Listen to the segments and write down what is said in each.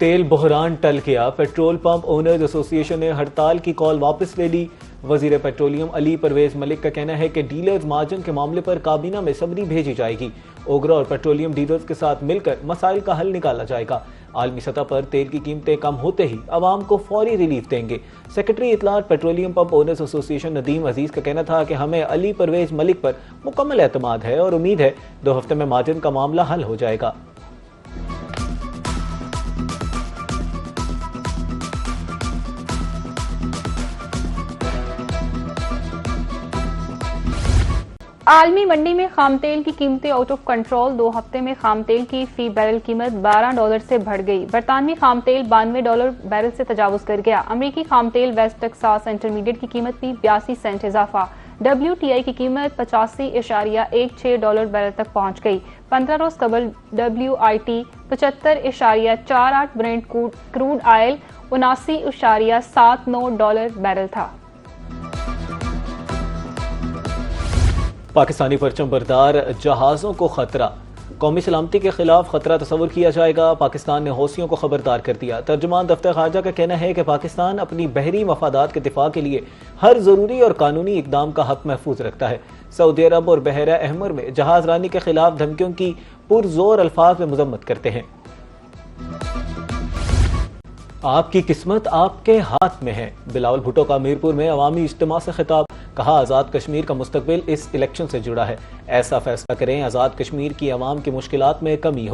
तेल बहरान टल गया। पेट्रोल पंप ओनर्स एसोसिएशन ने हड़ताल की कॉल वापस ले ली। वजीर पेट्रोलियम अली परवेज मलिक का कहना है कि डीलर्स मार्जिन के मामले पर काबीना में समरी भेजी जाएगी। ओगरा और पेट्रोलियम डीलर्स के साथ मिलकर मसाइल का हल निकाला जाएगा। आलमी सतह पर तेल की कीमतें कम होते ही आवाम को फौरी रिलीफ देंगे। सेक्रेटरी इतलात petroleum pump owners association Nadeem Aziz का कहना था कि हमें अली परवेज मलिक पर मुकम्मल एतमाद है और उम्मीद है 2 हफ्ते में मार्जिन का मामला हल हो जाएगा। आलमी मंडी में खाम तेल की कीमतें आउट ऑफ कंट्रोल। 2 हफ्ते में खाम तेल की फी बैरल कीमत $12 से बढ़ गई। बरतानवी खाम तेल $92 बैरल से तजावुज कर गया। अमरीकी खाम तेल वेस्ट टेक्सास इंटरमीडिएट की कीमत में 82 सेंट इजाफा। WTI की कीमत $85.16 बैरल तक पहुंच गई। 15 रोज कबल WIT 75.48 Brent crude oil $79.79 barrel था। पाकिस्तानी परचम बरदार जहाजों को खतरा। कौमी सलामती के खिलाफ खतरा तस्वुर किया जाएगा। पाकिस्तान ने हौसियों को खबरदार कर दिया। तर्जुमान दफ्तर खारजा का कहना है कि पाकिस्तान अपनी बहरी मफादात के दिफा के लिए हर जरूरी और कानूनी इकदाम का हक महफूज रखता है। सऊदी अरब और बहरा अहमर में जहाज रानी के खिलाफ धमकियों की पुरजोर अल्फाज में मजम्मत करते हैं। आपकी किस्मत आपके हाथ में है। बिलावल भुट्टो का मीरपुर में अवामी इज्तिमा से खिताब। कहा, आज़ाद कश्मीर का मुस्तकबिल इस इलेक्शन से जुड़ा है। ऐसा फैसला करें आज़ाद कश्मीर की अवाम की मुश्किलात में कमी हो।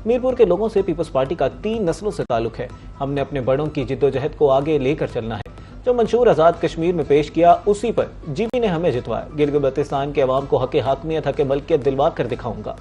मीरपुर के लोगों से पीपल्स पार्टी का 3 नस्लों से ताल्लुक है। हमने अपने बड़ों की जिद्दोजहद को आगे लेकर चलना है। जो मंशूर आज़ाद कश्मीर में पेश किया उसी पर जीपी ने हमें जितवाया। गिलगित बल्तिस्तान के अवाम को हक हाकमियत हक मलकियत दिलवा कर दिखाऊंगा।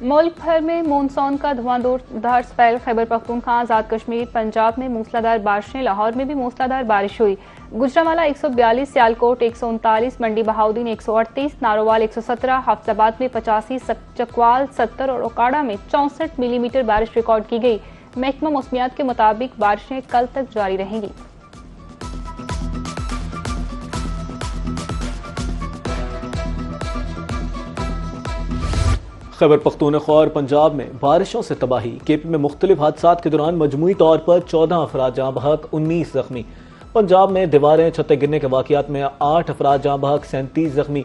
मुल्क भर में मानसून का धुआंधार स्पेल। खैबर पख्तूनख्वा, आजाद कश्मीर, पंजाब में मूसलाधार बारिशें। लाहौर में भी मूसलाधार बारिश हुई। गुजरांवाला 142, सियालकोट 139, मंडी बहाउद्दीन 138, नारोवाल 117, हाफजाबाद में 85, चकवाल 70 और ओकाड़ा में 64 मिलीमीटर बारिश रिकॉर्ड की गई। महकमा मौसमियात के मुताबिक बारिशें कल तक जारी रहेंगी। खैबर पख्तूनख्वा और पंजाब में बारिशों से तबाही। केपी में मुख्तलिफ हादसात के दौरान मजमूई तौर पर 14 अफराद जाँ बहक, 19 जख्मी। पंजाब में दीवारें छतें गिरने के वाक़यात में 8 अफराद जाँ बहक, 37 जख्मी।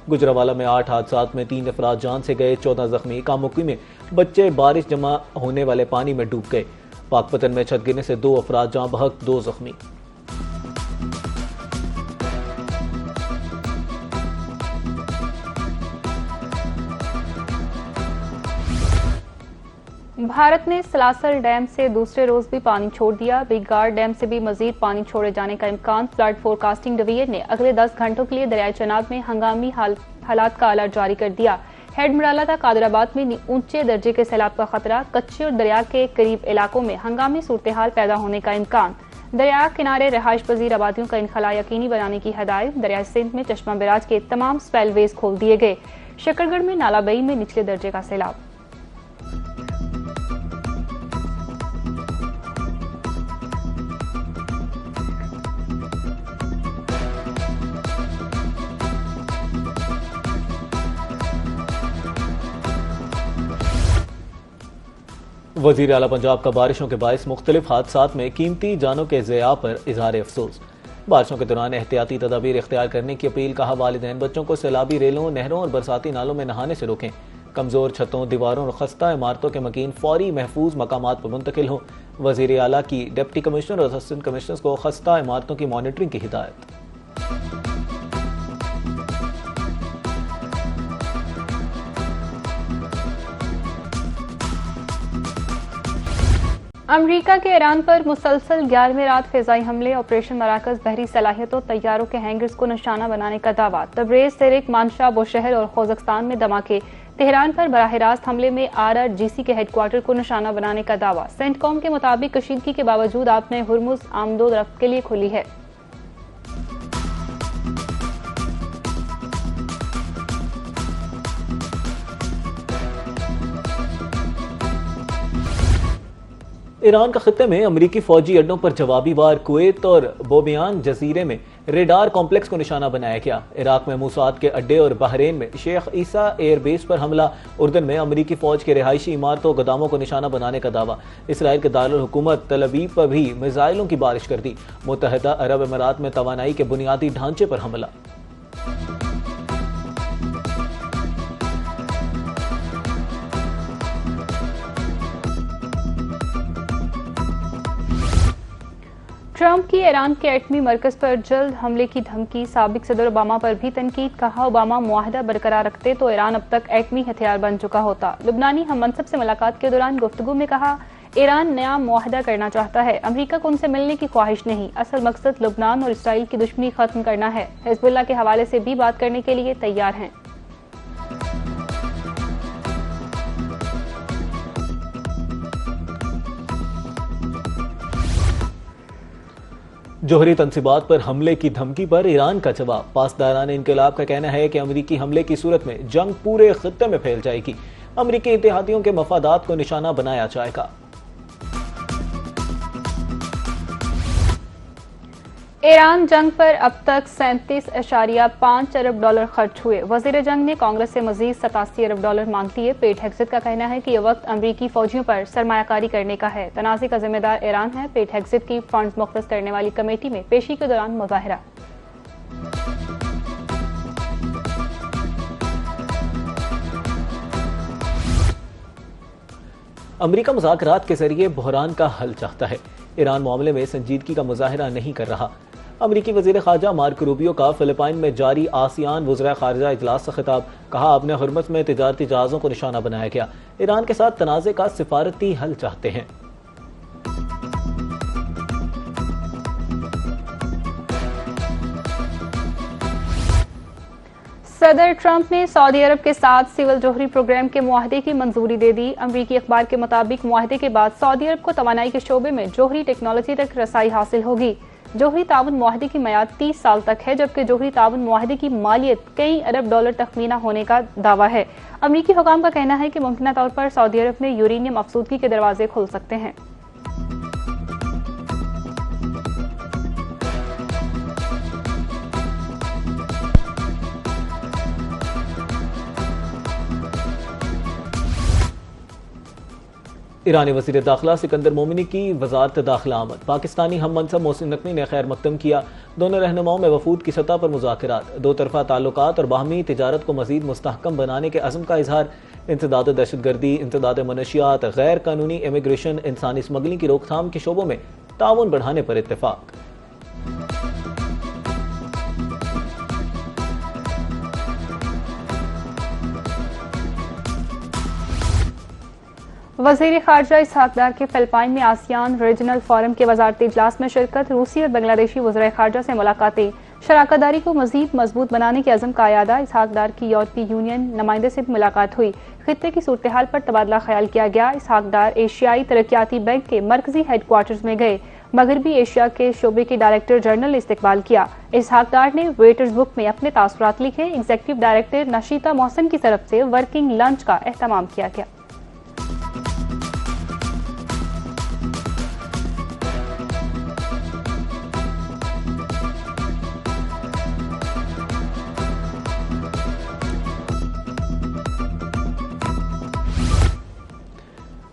गुजरांवाला में 8 हादसात में 3 अफराद जान से गए, 14 जख्मी। कामुकी में बच्चे बारिश जमा होने वाले पानी में डूब गए। पाकपतन में छत गिरने से 2 अफराद जाँ बहक, 2 जख्मी। भारत ने सलासल डैम से दूसरे रोज भी पानी छोड़ दिया। बिग गार डैम से भी मजीद पानी छोड़े जाने का इम्कान। फ्लड फोरकास्टिंग डिवीजन ने अगले 10 घंटों के लिए दरियाई चनाब में हंगामी हालात का अलर्ट जारी कर दिया। हेड मराला तक कादराबाद में ऊंचे दर्जे के सैलाब का खतरा। कच्ची और दरिया के करीब इलाकों में हंगामी सूरत हाल पैदा होने का इम्कान। दरिया किनारे रहायश पजीर आबादियों का इनखला यकीनी बनाने की हदायत। दरिया सिंध में चश्मा बिराज के तमाम स्पेलवेज खोल दिए गए। शकरगढ़ में नालाबई में निचले दर्जे का सैलाब। वजीर आला पंजाब का बारिशों के बायस मुख्तलिफ हादसात में कीमती जानों के ज़िया पर इजहार अफसोस। बारिशों के दौरान एहतियाती तदाबीर इख्तियार करने की अपील। कहा, वालिदैन बच्चों को सैलाबी रेलों, नहरों और बरसाती नालों में नहाने से रोकें। कमजोर छतों, दीवारों और खस्ता इमारतों के मकीन फौरी महफूज मकामात पर मुंतकिल हों। वजीर आला की डिप्टी कमिश्नर और असिस्टेंट कमिश्नर्स को खस्ता इमारतों की मॉनिटरिंग की हिदायत। अमरीका के ईरान पर मुसलसल 11वीं रात फिजाई हमले। ऑपरेशन मराकज बहरी सलाहियतों, तैयारों के हैंगर्स को निशाना बनाने का दावा। तबरेज, सिरिक, मानशा, बोशहर और खोजस्तान में धमाके। तेहरान पर बराह रास्त हमले में RRGC के हेडक्वार्टर को निशाना बनाने का दावा। सेंटकॉम के मुताबिक कशीदगी के बावजूद आपने हुर्मुज आमदोरफ्त के लिए खुली है। ईरान का खित्ते में अमरीकी फौजी अड्डों पर जवाबी वार। कुवैत और बोबियान जजीरे में रेडार कॉम्प्लेक्स को निशाना बनाया गया। इराक में मूसाद के अड्डे और बहरीन में शेख ईसा एयरबेस पर हमला। उर्दन में अमरीकी फौज के रिहायशी इमारतों गोदामों को निशाना बनाने का दावा। इसराइल के दारुल हुकूमत तल अवीव पर भी मिसाइलों की बारिश कर दी। मुत्तहदा अरब अमीरात में तवानाई के बुनियादी ढांचे पर हमला। ट्रंप की ईरान के एटमी मरकज पर जल्द हमले की धमकी। साबिक सदर ओबामा पर भी तनकीद। कहा, ओबामा मुआहदा बरकरार रखते तो ईरान अब तक एटमी हथियार बन चुका होता। लुबनानी हम मनसब से मुलाकात के दौरान गुफ्तगू में कहा, ईरान नया मुआहदा करना चाहता है। अमेरिका को उनसे मिलने की ख्वाहिश नहीं, असल मकसद लुबनान और इसराइल की दुश्मनी खत्म करना है। हिजबुल्लाह के हवाले से भी बात करने के लिए तैयार हैं। जोहरी तंसीबात पर हमले की धमकी पर ईरान का जवाब। पासदारान इनकलाब का कहना है कि अमरीकी हमले की सूरत में जंग पूरे खित्ते में फैल जाएगी। अमरीकी इत्तेहादियों के मफादात को निशाना बनाया जाएगा। ईरान जंग पर अब तक 37.5 अरब डॉलर खर्च हुए। वजीर जंग ने कांग्रेस से मजीद 87 अरब डॉलर मांग लिए। पेट हेग्जिट का कहना है कि यह वक्त अमरीकी फौजियों पर सरमायाकारी करने का है। तनाज़े का जिम्मेदार ईरान है। पेट हेग्जिट की फंड्स मुख्तस करने वाली कमेटी में पेशी के दौरान मुजाहरा। अमरीका मुज़ाकरात के जरिए बहरान का हल चाहता है। ईरान मामले में संजीदगी का मुजाहरा नहीं कर रहा। अमरीकी वज़ीर ख़ारजा मार्को रूबियो का फिलिपाइन में जारी आसियान वज़राए ख़ारजा इजलास से खिताब। कहा, अपने हुर्मत में तिजारती जहाज़ों को निशाना बनाया गया। ईरान के साथ तनाज़े का सिफारती हल चाहते हैं। सदर ट्रंप ने सऊदी अरब के साथ सिविल जोहरी प्रोग्राम के मुआहदे की मंजूरी दे दी। अमरीकी अखबार के मुताबिक मुआहदे के बाद सऊदी अरब को तवानाई के शोबे में जोहरी टेक्नोलॉजी तक रसाई हासिल होगी। जोहरी ताउन मुआहदे की मियाद 30 साल तक है, जबकि जोहरी ताउन मुआहदे की मालियत कई अरब डॉलर तखमीना होने का दावा है। अमरीकी हुकाम का कहना है कि मुमकिन तौर पर सऊदी अरब में यूरेनियम अफसूदगी के दरवाजे खुल सकते हैं। ईरानी वज़ीर दाखिला सिकंदर मोमिनी की वजारत दाखिला आमद। पाकिस्तानी हम मनसब मोहसिन नकवी ने खैर मकदम किया। दोनों रहनुमाओं में वफूद की सतह पर मुज़ाकरात। दो तरफा ताल्लुकात और बाहमी तिजारत को मज़ीद मुस्तहकम बनाने के अज़्म का इजहार। इंसदाद दहशतगर्दी, इंसदाद मनशियात, गैर कानूनी इमिग्रेशन, इंसानी स्मगलिंग की रोकथाम के शोबों में ताउन बढ़ाने पर इत्तेफाक। वज़ीर ख़ारजा इसहाक डार के फिलिपाइन में आसियान रीजनल फोरम के वज़ारती इजलास में शिरकत। रूसी और बांग्लादेशी वज़ीर ख़ारजा से मुलाकातें। शराकतदारी को मज़ीद मजबूत बनाने के अज़म का अयादा। इसहाक डार की यूरोपीय यूनियन नुमाइंदे से भी मुलाकात हुई। खित्ते की सूरत हाल पर तबादला ख्याल किया गया। इसहाक डार एशियाई तरक्याती बैंक के मरकजी हेडक्वार्टर्स में गए। मगरबी एशिया के शोबे के डायरेक्टर जनरल ने इस्तकबाल किया। इसहाक डार ने वेटर्स बुक में अपने तासुरात लिखे। एग्जीक्यूटिव डायरेक्टर नशीता मोहसिन की तरफ से वर्किंग लंच का एहतमाम किया गया।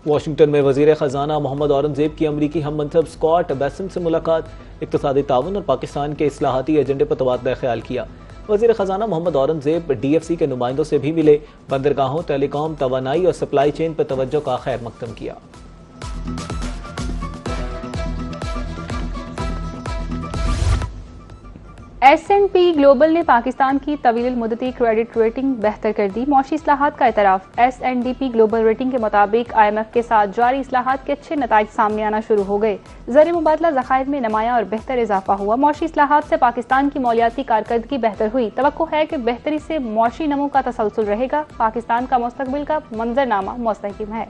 वाशिंगटन में वज़ीर ख़जाना मोहम्मद औरंगज़ेब की अमरीकी हम मनसब स्कॉट बेसेंट से मुलाकात। इक़्तिसादी ताउन और पाकिस्तान के इस्लाहाती एजेंडे पर तबादला ख्याल किया। वज़ीर ख़जाना मोहम्मद औरंगज़ेब DFC के नुमाइंदों से भी मिले। बंदरगाहों, टेलीकॉम, तवानाई और सप्लाई चेन पर तवज्जो का खैर मकदम किया। S&P ग्लोबल ने पाकिस्तान की तवील मुद्दती क्रेडिट रेटिंग बेहतर कर दी। मौशी इस्लाहात का एतराफ़। S&P ग्लोबल रेटिंग के मुताबिक IMF के साथ जारी इस्लाहात के अच्छे नताइज सामने आना शुरू हो गए। ज़र मुबादला ज़खायर में नमाया और बेहतर इजाफा हुआ। मौशी इस्लाहात से पाकिस्तान की मौलियाती कारकर्दगी बेहतर हुई। तवक्को है कि बेहतरी से मौशी नमो का तसलसल रहेगा। पाकिस्तान का मुस्तकबिल का मंजरनामा मुस्तहकम है।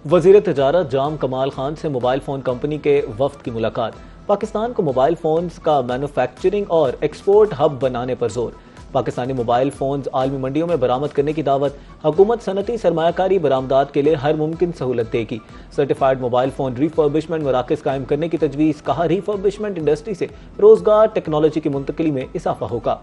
वज़ीर तिजारत जाम कमाल खान से मोबाइल फ़ोन कंपनी के वफ्द की मुलाकात। पाकिस्तान को मोबाइल फ़ोन्स का मैन्युफैक्चरिंग और एक्सपोर्ट हब बनाने पर जोर। पाकिस्तानी मोबाइल फोन्स आलमी मंडियों में बरामद करने की दावत। हुकूमत सनती सरमायाकारी बरामदात के लिए हर मुमकिन सहूलत देगी। सर्टिफाइड मोबाइल फोन रिफर्बिशमेंट मराकज़ कायम करने की तजवीज़। कहा, रिफर्बिशमेंट इंडस्ट्री से रोजगार, टेक्नोलॉजी की मुंतकिली में इजाफा होगा।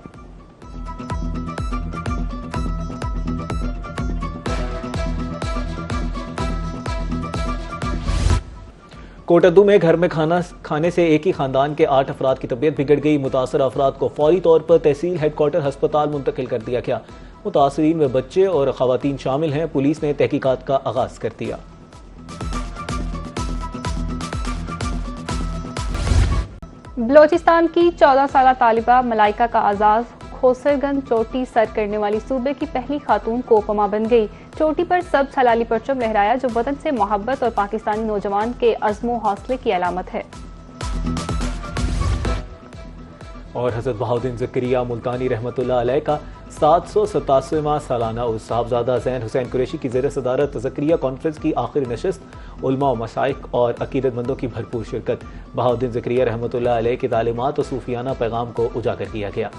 कोटद्दू में घर में खाने से एक ही खानदान के 8 अफराद की तबीयत बिगड़ गई। मुतासर अफराद को फौरी तौर पर तहसील हेडक्वार्टर अस्पताल मुंतकिल कर दिया गया। मुतासरीन में बच्चे और खवातीन शामिल हैं। पुलिस ने तहकीकात का आगाज कर दिया। बलोचिस्तान की 14 साला तालिबा मलाइका का आजाद खोसरगंज चोटी सर करने वाली सूबे की पहली खातून कोपमा बन गई। चोटी पर सब्ज हलाली परचम लहराया, जो वतन से मोहब्बत और पाकिस्तानी नौजवान के अज़्मो हौसले की अलामत है। और हज़रत बहाउद्दीन ज़करिया मुल्तानी रहमतुल्लाह अलैह का 787वां सालाना उर्स। साहबजादा ज़ैन हुसैन कुरैशी की ज़ेर सदारत ज़करिया कॉन्फ्रेंस की आखिरी नशस्त। उलमा व मशाइख और अकीदतमंदों की भरपूर शिरकत। बहाउद्दीन ज़करिया रहमतुल्लाह अलैह की तालीमात और सूफियाना पैगाम को उजागर किया गया।